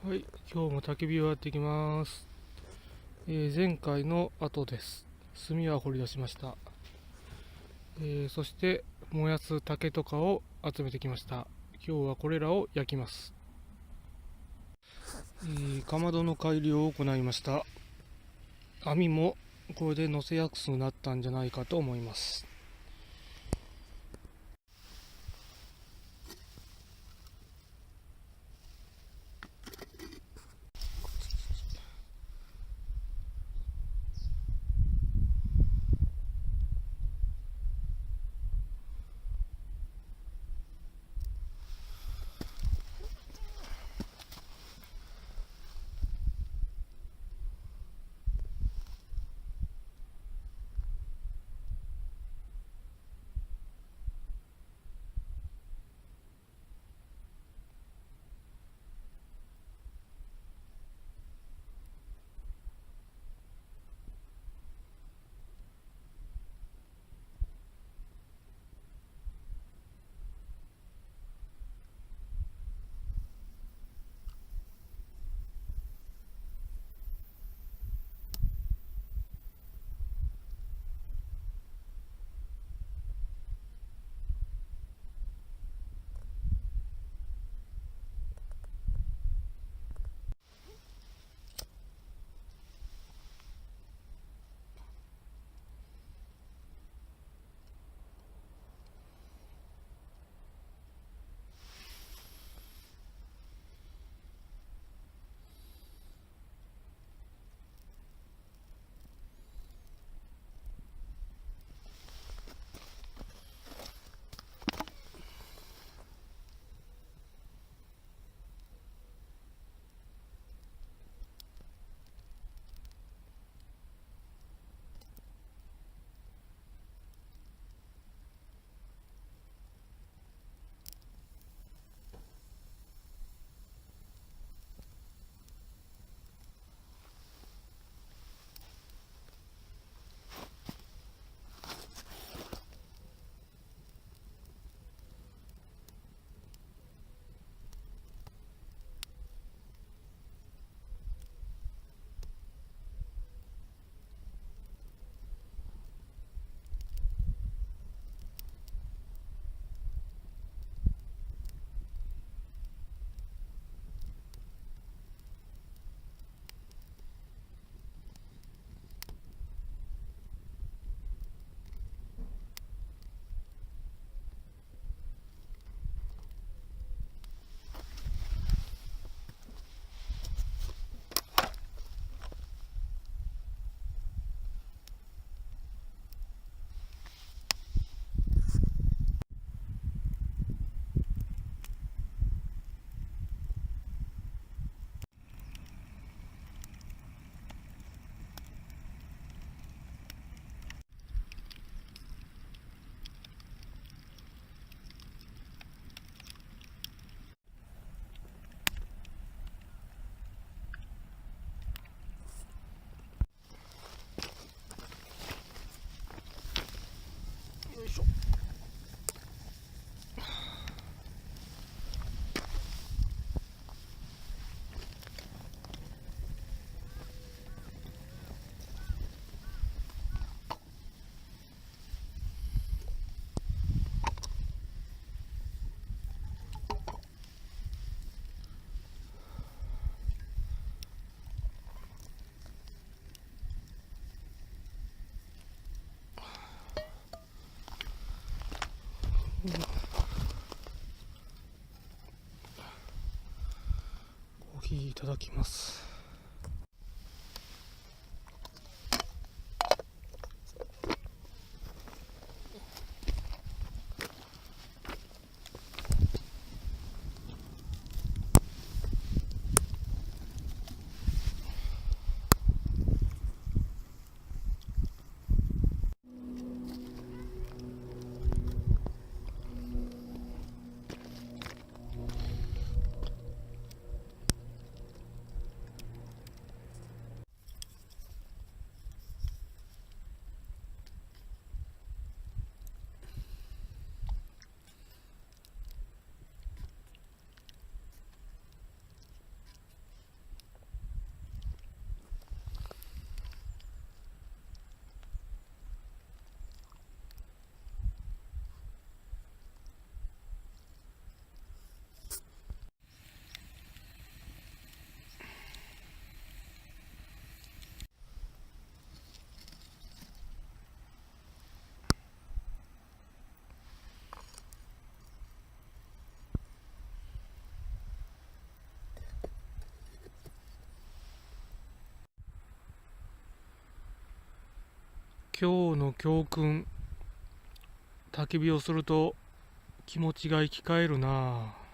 はい、今日も焚き火をやっていきます。前回の後です。炭は掘り出しました。そして燃やす竹とかを集めてきました。今日はこれらを焼きます。かまどの改良を行いました。網もこれで乗せやすくなったんじゃないかと思います。よいしょ。コーヒーいただきます。今日の教訓、焚き火をすると気持ちが生き返るなあ。